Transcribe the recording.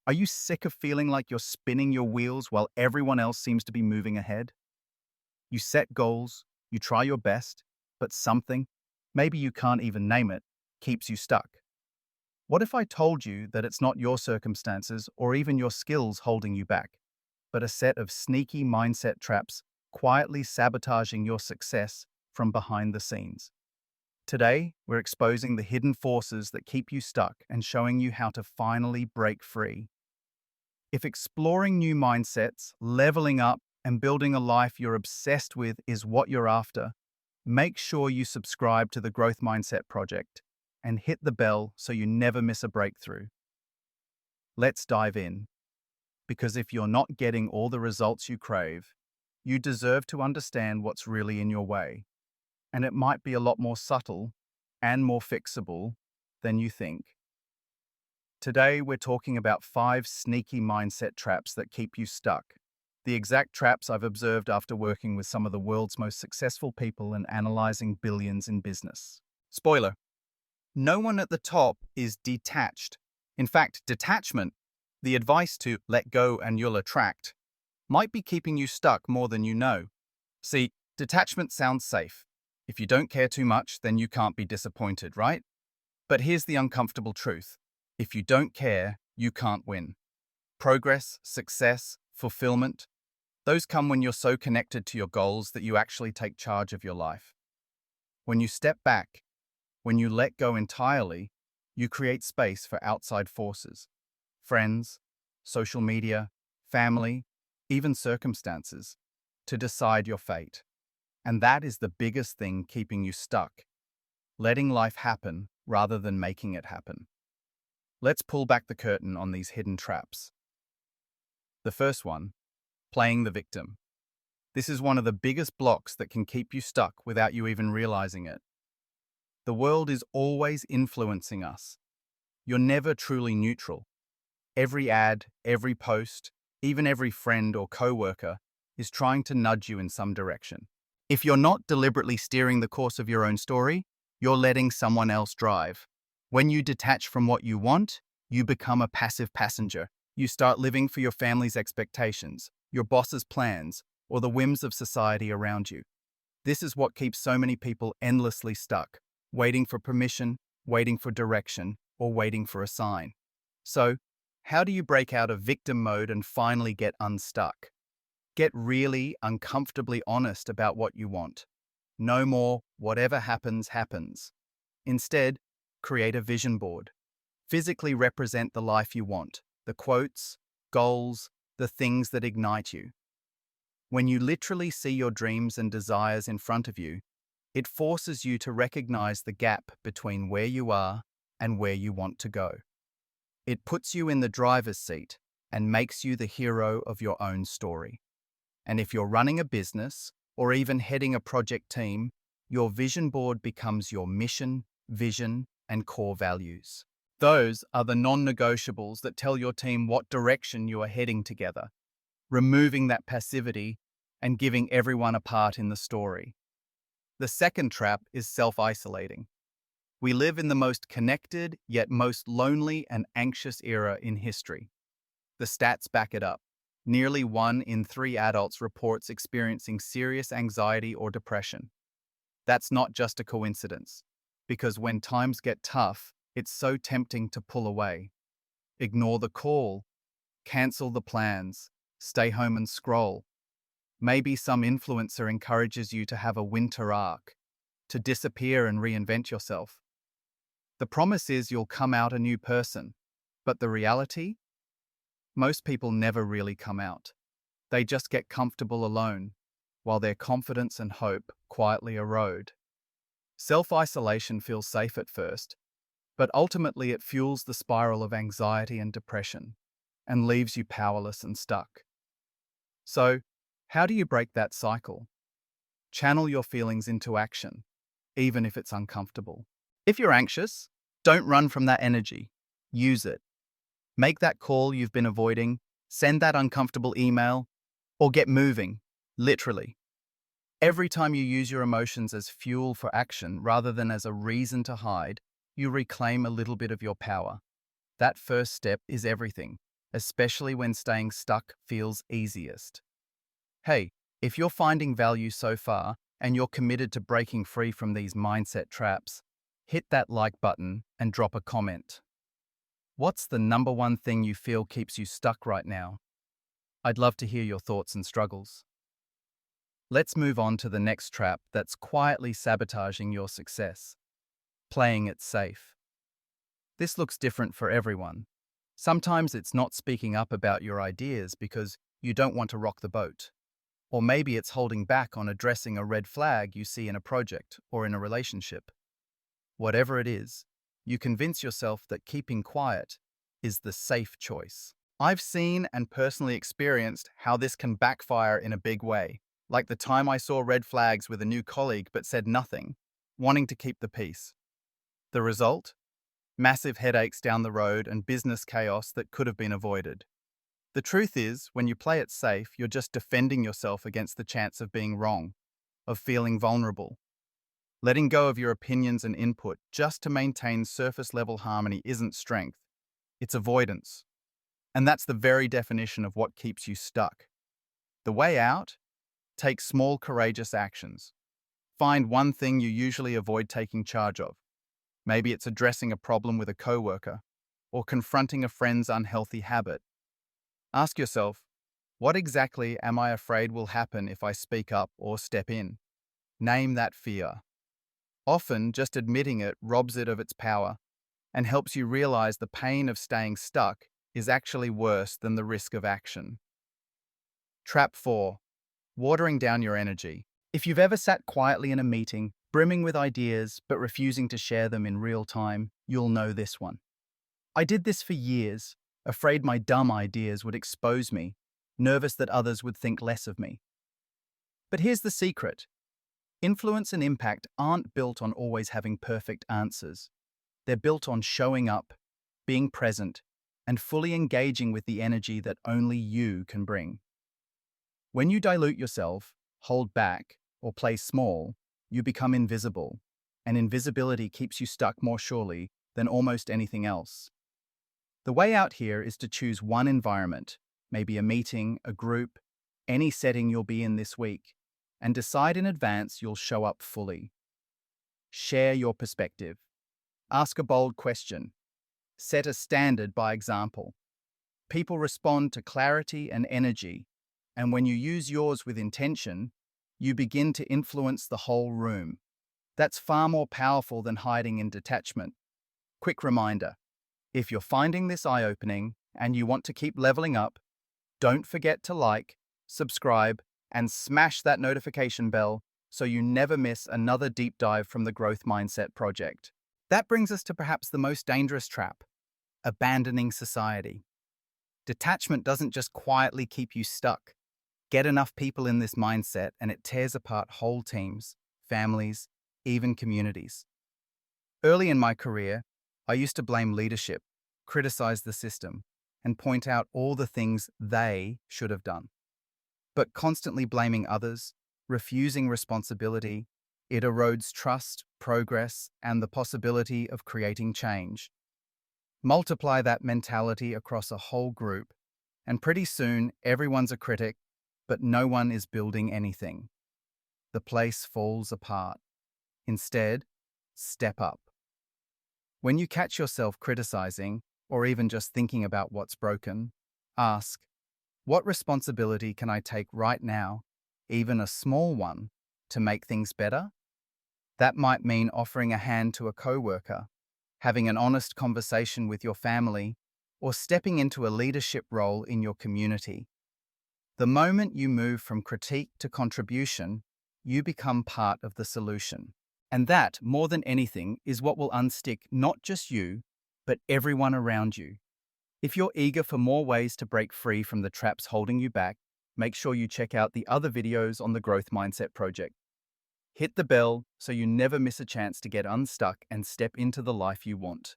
Are you sick of feeling like you're spinning your wheels while everyone else seems to be moving ahead? You set goals, you try your best, but something, maybe you can't even name it, keeps you stuck. What if I told you that it's not your circumstances or even your skills holding you back, but a set of sneaky mindset traps quietly sabotaging your success from behind the scenes? Today, we're exposing the hidden forces that keep you stuck and showing you how to finally break free. If exploring new mindsets, leveling up, and building a life you're obsessed with is what you're after, make sure you subscribe to the Growth Mindset Project and hit the bell so you never miss a breakthrough. Let's dive in, because if you're not getting all the results you crave, you deserve to understand what's really in your way, and it might be a lot more subtle and more fixable than you think. Today, we're talking about 5 sneaky mindset traps that keep you stuck. The exact traps I've observed after working with some of the world's most successful people and analyzing billions in business. Spoiler: no one at the top is detached. In fact, detachment, the advice to let go and you'll attract, might be keeping you stuck more than you know. See, detachment sounds safe. If you don't care too much, then you can't be disappointed, right? But here's the uncomfortable truth. If you don't care, you can't win. Progress, success, fulfillment, those come when you're so connected to your goals that you actually take charge of your life. When you step back, when you let go entirely, you create space for outside forces, friends, social media, family, even circumstances, to decide your fate. And that is the biggest thing keeping you stuck, letting life happen rather than making it happen. Let's pull back the curtain on these hidden traps. The first one, playing the victim. This is one of the biggest blocks that can keep you stuck without you even realizing it. The world is always influencing us. You're never truly neutral. Every ad, every post, even every friend or coworker is trying to nudge you in some direction. If you're not deliberately steering the course of your own story, you're letting someone else drive. When you detach from what you want, you become a passive passenger. You start living for your family's expectations, your boss's plans, or the whims of society around you. This is what keeps so many people endlessly stuck, waiting for permission, waiting for direction, or waiting for a sign. So, how do you break out of victim mode and finally get unstuck? Get really uncomfortably honest about what you want. No more whatever happens, happens. Instead, create a vision board. Physically represent the life you want, the quotes, goals, the things that ignite you. When you literally see your dreams and desires in front of you, it forces you to recognize the gap between where you are and where you want to go. It puts you in the driver's seat and makes you the hero of your own story. And if you're running a business or even heading a project team, your vision board becomes your mission, vision, and core values. Those are the non-negotiables that tell your team what direction you are heading together, removing that passivity and giving everyone a part in the story. The second trap is self-isolating. We live in the most connected, yet most lonely and anxious era in history. The stats back it up. Nearly 1 in 3 adults reports experiencing serious anxiety or depression. That's not just a coincidence, because when times get tough, it's so tempting to pull away. Ignore the call, cancel the plans, stay home and scroll. Maybe some influencer encourages you to have a winter arc, to disappear and reinvent yourself. The promise is you'll come out a new person, but the reality? Most people never really come out. They just get comfortable alone, while their confidence and hope quietly erode. Self-isolation feels safe at first, but ultimately it fuels the spiral of anxiety and depression, and leaves you powerless and stuck. So, how do you break that cycle? Channel your feelings into action, even if it's uncomfortable. If you're anxious, don't run from that energy. Use it. Make that call you've been avoiding, send that uncomfortable email, or get moving, literally. Every time you use your emotions as fuel for action rather than as a reason to hide, you reclaim a little bit of your power. That first step is everything. especially when staying stuck feels easiest. Hey, if you're finding value so far and you're committed to breaking free from these mindset traps, hit that like button and drop a comment. What's the number one thing you feel keeps you stuck right now? I'd love to hear your thoughts and struggles. Let's move on to the next trap that's quietly sabotaging your success: playing it safe. This looks different for everyone. Sometimes it's not speaking up about your ideas because you don't want to rock the boat. Or maybe it's holding back on addressing a red flag you see in a project or in a relationship. Whatever it is, you convince yourself that keeping quiet is the safe choice. I've seen and personally experienced how this can backfire in a big way, like the time I saw red flags with a new colleague but said nothing, wanting to keep the peace. The result? Massive headaches down the road and business chaos that could have been avoided. The truth is, when you play it safe, you're just defending yourself against the chance of being wrong, of feeling vulnerable. Letting go of your opinions and input just to maintain surface-level harmony isn't strength, it's avoidance. And that's the very definition of what keeps you stuck. The way out? Take small, courageous actions. Find one thing you usually avoid taking charge of. Maybe it's addressing a problem with a coworker or confronting a friend's unhealthy habit. Ask yourself, what exactly am I afraid will happen if I speak up or step in? Name that fear. Often, just admitting it robs it of its power and helps you realize the pain of staying stuck is actually worse than the risk of action. Trap 4. Watering down your energy. If you've ever sat quietly in a meeting, brimming with ideas but refusing to share them in real time, you'll know this one. I did this for years, afraid my dumb ideas would expose me, nervous that others would think less of me. But here's the secret. Influence and impact aren't built on always having perfect answers. They're built on showing up, being present, and fully engaging with the energy that only you can bring. When you dilute yourself, hold back, or play small, you become invisible, and invisibility keeps you stuck more surely than almost anything else. The way out here is to choose one environment, maybe a meeting, a group, any setting you'll be in this week, and decide in advance you'll show up fully. Share your perspective. Ask a bold question. Set a standard by example. People respond to clarity and energy, and when you use yours with intention, you begin to influence the whole room. That's far more powerful than hiding in detachment. Quick reminder, if you're finding this eye-opening and you want to keep leveling up, don't forget to like, subscribe, and smash that notification bell so you never miss another deep dive from the Growth Mindset Project. That brings us to perhaps the most dangerous trap: abandoning society. Detachment doesn't just quietly keep you stuck. Get enough people in this mindset and it tears apart whole teams, families, even communities. Early in my career, I used to blame leadership, criticize the system, and point out all the things they should have done. But constantly blaming others, refusing responsibility, it erodes trust, progress, and the possibility of creating change. Multiply that mentality across a whole group, and pretty soon everyone's a critic, but no one is building anything. The place falls apart. Instead, step up. When you catch yourself criticizing, or even just thinking about what's broken, ask, what responsibility can I take right now, even a small one, to make things better? That might mean offering a hand to a coworker, having an honest conversation with your family, or stepping into a leadership role in your community. The moment you move from critique to contribution, you become part of the solution. And that, more than anything, is what will unstick not just you, but everyone around you. If you're eager for more ways to break free from the traps holding you back, make sure you check out the other videos on the Growth Mindset Project. Hit the bell so you never miss a chance to get unstuck and step into the life you want.